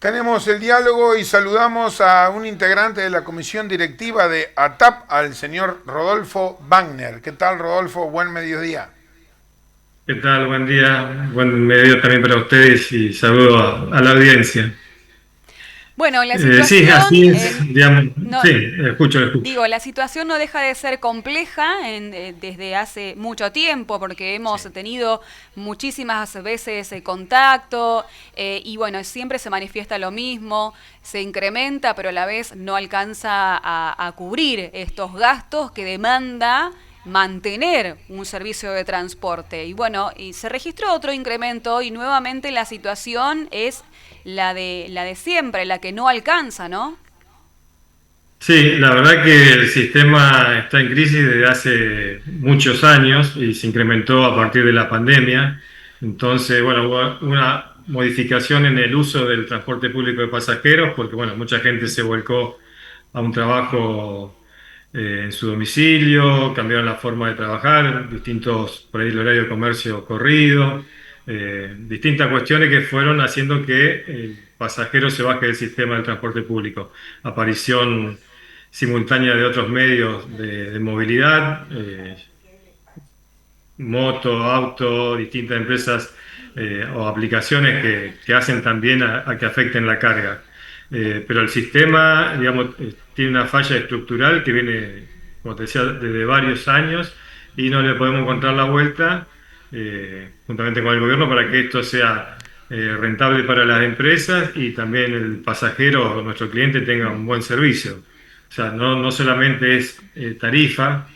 Tenemos el diálogo y saludamos a un integrante de la comisión directiva de ATAP, al señor Rodolfo Wagner. ¿Qué tal, Rodolfo? Buen mediodía. ¿Qué tal? Buen día, buen mediodía también para ustedes y saludo a la audiencia. Bueno, la Sí, situación, así es, digamos, no, sí, escucho. digo, la situación no deja de ser compleja desde hace mucho tiempo, porque hemos Sí. tenido muchísimas veces contacto y bueno, siempre se manifiesta lo mismo, se incrementa, pero a la vez no alcanza a cubrir estos gastos que demanda mantener un servicio de transporte. Y bueno, y se registró otro incremento y nuevamente la situación es la de siempre, la que no alcanza, ¿no? Sí, la verdad que el sistema está en crisis desde hace muchos años y se incrementó a partir de la pandemia. Entonces, bueno, hubo una modificación en el uso del transporte público de pasajeros porque, bueno, mucha gente se volcó a un trabajo en su domicilio, cambiaron la forma de trabajar, distintos, por ahí el horario de comercio corrido, distintas cuestiones que fueron haciendo que el pasajero se baje del sistema del transporte público. Aparición simultánea de otros medios de movilidad, moto, auto, distintas empresas o aplicaciones que hacen también a que afecten la carga. Pero el sistema, digamos, tiene una falla estructural que viene, como te decía, desde varios años y no le podemos encontrar la vuelta, juntamente con el gobierno, para que esto sea rentable para las empresas y también el pasajero, nuestro cliente, tenga un buen servicio. O sea, no solamente es tarifa,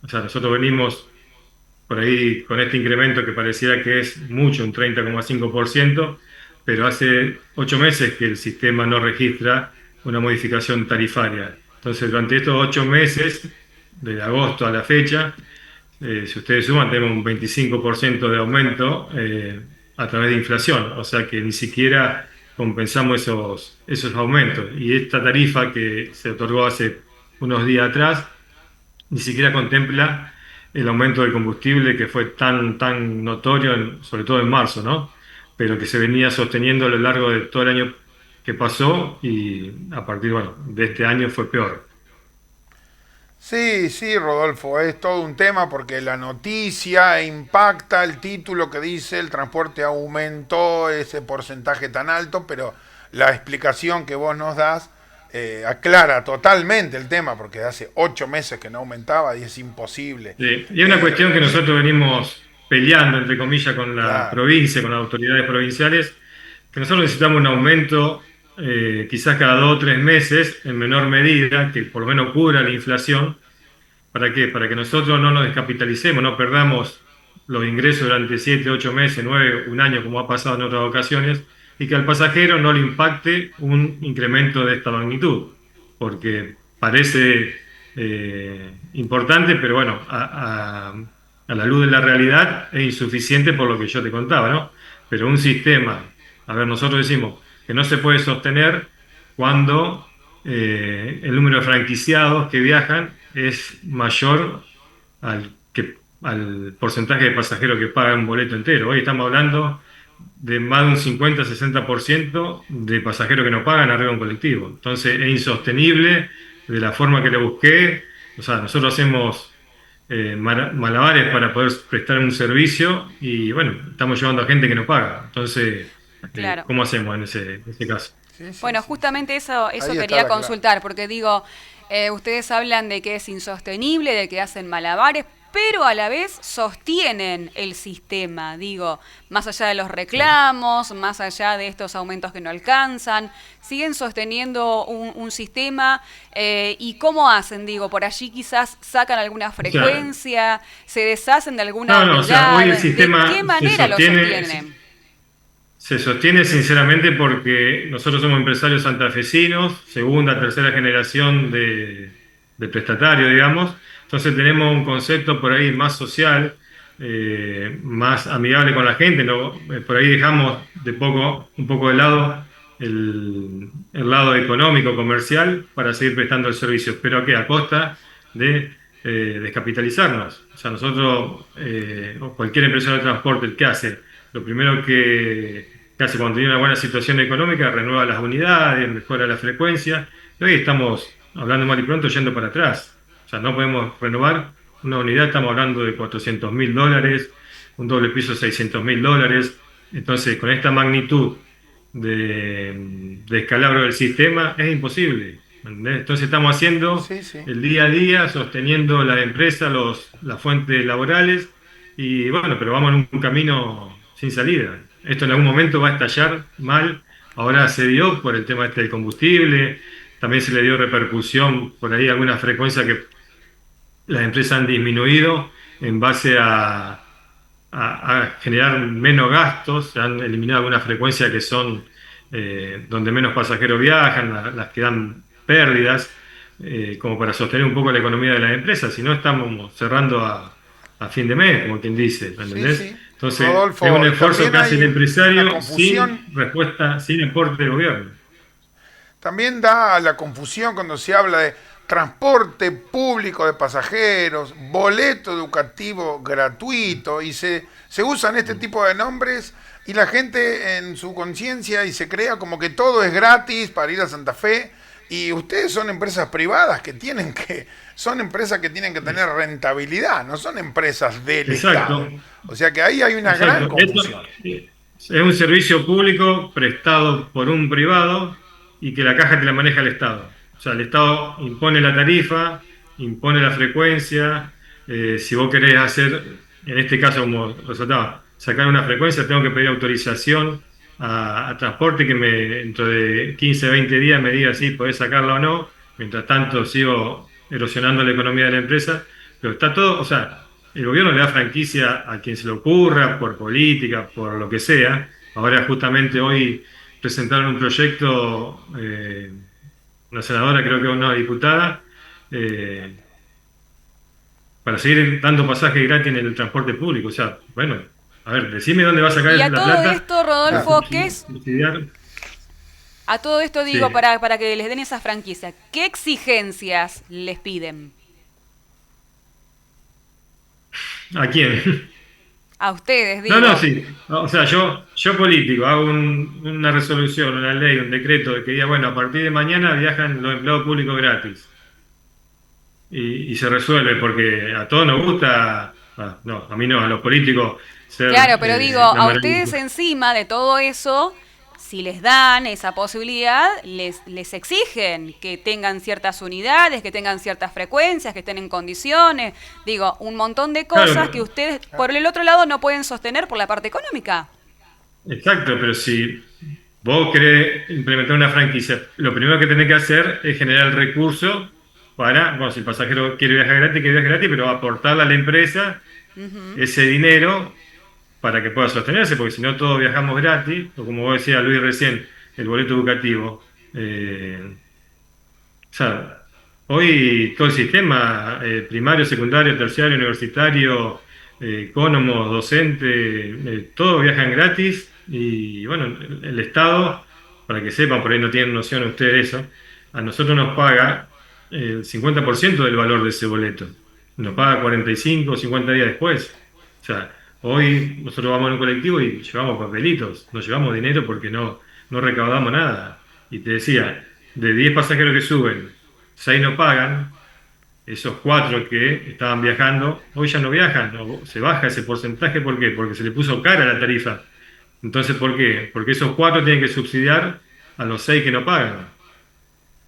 o sea, nosotros venimos por ahí con este incremento que pareciera que es mucho, un 30,5%, pero hace 8 meses que el sistema no registra una modificación tarifaria. Entonces, durante estos 8 meses, de agosto a la fecha, si ustedes suman, tenemos un 25% de aumento a través de inflación, o sea que ni siquiera compensamos esos aumentos. Y esta tarifa que se otorgó hace unos días atrás, ni siquiera contempla el aumento del combustible que fue tan notorio, sobre todo en marzo, ¿no? Pero que se venía sosteniendo a lo largo de todo el año que pasó y a partir, bueno, de este año fue peor. Sí, sí, Rodolfo, es todo un tema porque la noticia impacta el título que dice el transporte aumentó ese porcentaje tan alto, pero la explicación que vos nos das aclara totalmente el tema porque hace 8 meses que no aumentaba y es imposible. Y es una cuestión que Y nosotros venimos peleando, entre comillas, con la claro, provincia, con las autoridades provinciales, que nosotros necesitamos un aumento quizás cada 2 o 3 meses, en menor medida, que por lo menos cubra la inflación. ¿Para qué? Para que nosotros no nos descapitalicemos, no perdamos los ingresos durante 7, 8 meses, 9, un año, como ha pasado en otras ocasiones, y que al pasajero no le impacte un incremento de esta magnitud, porque parece importante, pero bueno, a la luz de la realidad es insuficiente por lo que yo te contaba, ¿no? Pero un sistema, a ver, nosotros decimos que no se puede sostener cuando el número de franquiciados que viajan es mayor al porcentaje de pasajeros que pagan un boleto entero. Hoy estamos hablando de más de un 50-60% de pasajeros que no pagan arriba de un colectivo. Entonces es insostenible de la forma que lo busqué. O sea, nosotros hacemos malabares para poder prestar un servicio y bueno, estamos llevando a gente que no paga. Entonces, Claro. ¿cómo hacemos en ese caso? sí, sí, Bueno, sí, sí. justamente eso Ahí está quería la clave. consultar, porque digo, ustedes hablan de que es insostenible, de que hacen malabares, pero a la vez sostienen el sistema, digo, más allá de los Claro. reclamos, más allá de estos aumentos que no alcanzan, siguen sosteniendo un sistema y cómo hacen, digo, por allí quizás sacan alguna O sea, frecuencia, se deshacen de alguna no, o sea, hoy el unidad, ¿de qué sistema se manera lo sostiene, sostienen? se sostiene sinceramente porque nosotros somos empresarios santafesinos, segunda, tercera generación de prestatario, digamos. Entonces tenemos un concepto por ahí más social, más amigable con la gente, ¿no? Por ahí dejamos un poco de lado el lado económico, comercial, para seguir prestando el servicio, pero ¿a qué? A costa de descapitalizarnos. O sea, nosotros, o cualquier empresario de transporte, ¿qué hace? Lo primero que ¿Qué hace? Cuando tiene una buena situación económica, renueva las unidades, mejora la frecuencia. Y hoy estamos, hablando mal y pronto, yendo para atrás. O sea, no podemos renovar una unidad, estamos hablando de $400.000, un doble piso $600.000. Entonces, con esta magnitud de descalabro del sistema, es imposible. ¿Entendés? Entonces, estamos haciendo Sí, sí. el día a día, sosteniendo la empresa, las fuentes laborales, y bueno, pero vamos en un camino sin salida. Esto en algún momento va a estallar mal. Ahora se dio por el tema este del combustible, también se le dio repercusión por ahí alguna frecuencia que las empresas han disminuido en base a generar menos gastos, se han eliminado algunas frecuencias que son donde menos pasajeros viajan, las que dan pérdidas, como para sostener un poco la economía de las empresas, si no estamos cerrando a fin de mes, como quien dice, ¿me Sí, entendés? sí. Entonces, es un Rodolfo, esfuerzo también que hace el hay una empresario sin confusión. respuesta, sin aporte del gobierno. También da la confusión cuando se habla de transporte público de pasajeros, boleto educativo gratuito, y se usan este tipo de nombres y la gente en su conciencia y se crea como que todo es gratis para ir a Santa Fe. Y ustedes son empresas privadas son empresas que tienen que tener rentabilidad, no son empresas del Estado. Exacto, O sea que ahí hay una gran exacto. Esto confusión. es un servicio público prestado por un privado y que la caja te la maneja el Estado. O sea, el Estado impone la tarifa, impone la frecuencia. Si vos querés hacer, en este caso, como resultaba, sacar una frecuencia, tengo que pedir autorización a transporte que dentro de 15, 20 días me diga si podés sacarla o no. Mientras tanto, sigo erosionando la economía de la empresa. Pero está todo, o sea, el gobierno le da franquicia a quien se le ocurra, por política, por lo que sea. Ahora justamente hoy presentaron un proyecto, una senadora, creo que una diputada, eh, para seguir dando pasaje gratis en el transporte público. O sea, bueno, a ver, decime dónde va a sacar Y a la todo plata esto, para Rodolfo, ¿qué es? subsidiar. A todo esto digo, Sí. para que les den esa franquicia, ¿qué exigencias les piden? ¿A quién? A ustedes, No, no, digo. sí. O sea, yo político, hago una resolución, una ley, un decreto de que diga, bueno, a partir de mañana viajan los empleados públicos gratis. Y se resuelve, porque a todos nos gusta, no, a mí no, a los políticos ser Claro, pero digo, la a ustedes maravilla. encima de todo eso, si les dan esa posibilidad, les exigen que tengan ciertas unidades, que tengan ciertas frecuencias, que estén en condiciones. Digo, un montón de cosas que Claro, ustedes por el otro lado no pueden sostener por la parte económica. exacto, pero si vos querés implementar una franquicia, lo primero que tenés que hacer es generar el recurso para, bueno, si el pasajero quiere viajar gratis, que viaje gratis, pero aportarle a la empresa Ujú. ese dinero para que pueda sostenerse, porque si no todos viajamos gratis, o como vos decías Luis recién, el boleto educativo. O sea, hoy todo el sistema, primario, secundario, terciario, universitario, ecónomos, docentes, todos viajan gratis y bueno, el Estado, para que sepan, por ahí no tienen noción ustedes de eso, a nosotros nos paga el 50% del valor de ese boleto. Nos paga 45 o 50 días después. O sea, hoy nosotros vamos en un colectivo y llevamos papelitos, no llevamos dinero porque no recaudamos nada. Y te decía, de 10 pasajeros que suben, 6 no pagan, esos 4 que estaban viajando, hoy ya no viajan, o se baja ese porcentaje, ¿por qué? Porque se le puso cara la tarifa. Entonces, ¿por qué? Porque esos 4 tienen que subsidiar a los 6 que no pagan.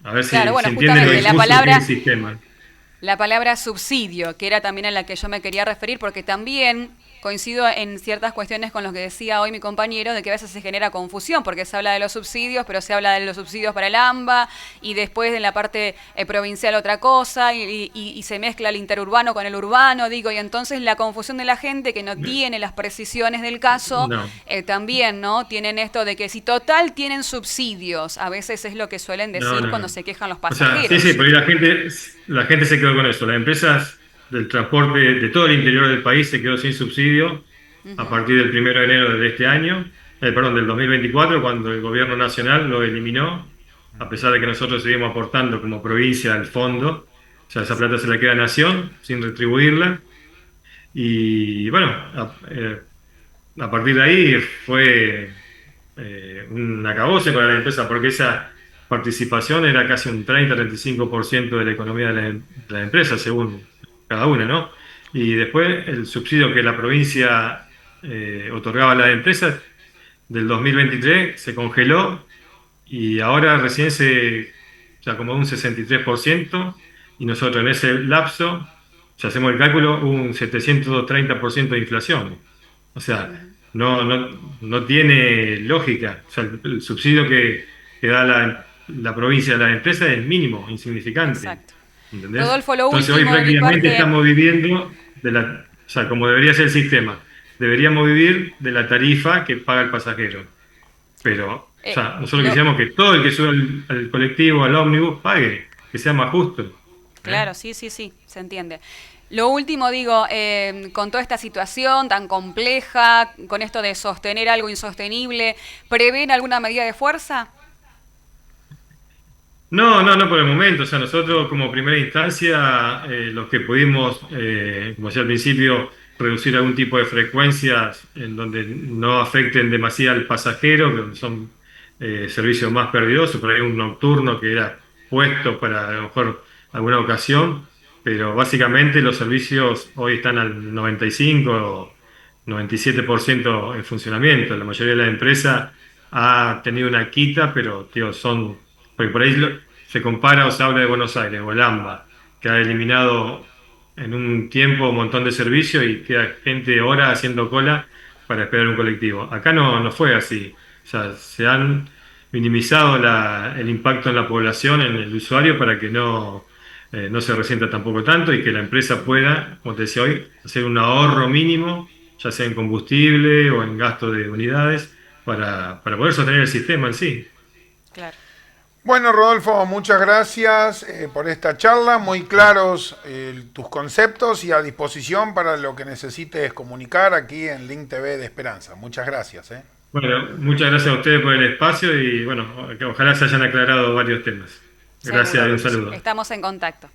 A ver Claro, si bueno, entienden lo justamente injusto que es el sistema. la palabra subsidio, que era también a la que yo me quería referir, porque también coincido en ciertas cuestiones con lo que decía hoy mi compañero, de que a veces se genera confusión, porque se habla de los subsidios, pero se habla de los subsidios para el AMBA, y después en la parte provincial otra cosa, y se mezcla el interurbano con el urbano, digo, y entonces la confusión de la gente que no tiene las precisiones del caso, No, también, ¿no? Tienen esto de que si total tienen subsidios, a veces es lo que suelen no, decir no, cuando no. se quejan los O sea, sí, sí, pasajeros. pero ahí la gente se quedó con eso. Las empresas del transporte de todo el interior del país se quedó sin subsidio a Ujú. partir del 1 de enero de este año, perdón, del 2024, cuando el gobierno nacional lo eliminó, a pesar de que nosotros seguimos aportando como provincia al fondo. O sea, esa plata se la queda a Nación sin retribuirla. Y bueno, a partir de ahí fue un acabose para la empresa, porque esa participación era casi un 30-35% de la economía de la empresa, según cada una, ¿no? Y después el subsidio que la provincia otorgaba a las empresas del 2023 se congeló y ahora recién se acomodó un 63% y nosotros en ese lapso, si hacemos el cálculo, hubo un 730% de inflación. O sea, Ujú. no tiene lógica. O sea, el subsidio que da la provincia a las empresas es mínimo, insignificante. Exacto. ¿Entendés? Rodolfo, lo Entonces hoy último de mi prácticamente parte. estamos viviendo o sea, como debería ser el sistema. Deberíamos vivir de la tarifa que paga el pasajero. Pero, o eh, sea, nosotros lo, quisiéramos que todo el que sube al colectivo, al ómnibus, pague, que sea más justo. ¿Eh? Claro, sí, sí, sí, se entiende. Lo último, digo, con toda esta situación tan compleja, con esto de sostener algo insostenible, ¿prevén alguna medida de fuerza? No por el momento. O sea, nosotros como primera instancia, los que pudimos, como decía al principio, reducir algún tipo de frecuencias en donde no afecten demasiado al pasajero, que son servicios más perdidosos, por ahí un nocturno que era puesto para a lo mejor alguna ocasión, pero básicamente los servicios hoy están al 95 o 97% en funcionamiento. La mayoría de las empresas ha tenido una quita, pero tío, porque por ahí se compara o se habla de Buenos Aires o el AMBA, que ha eliminado en un tiempo un montón de servicios y queda gente horas haciendo cola para esperar un colectivo. Acá no fue así. O sea, se han minimizado el impacto en la población, en el usuario, para que no se resienta tampoco tanto y que la empresa pueda, como te decía hoy, hacer un ahorro mínimo, ya sea en combustible o en gasto de unidades, para poder sostener el sistema en sí. Claro. Bueno, Rodolfo, muchas gracias por esta charla, muy claros tus conceptos y a disposición para lo que necesites comunicar aquí en Link TV de Esperanza. Muchas gracias. Bueno, muchas gracias a ustedes por el espacio y bueno, ojalá se hayan aclarado varios temas. Gracias Seguro. y un Claro que sí. saludo. Estamos en contacto.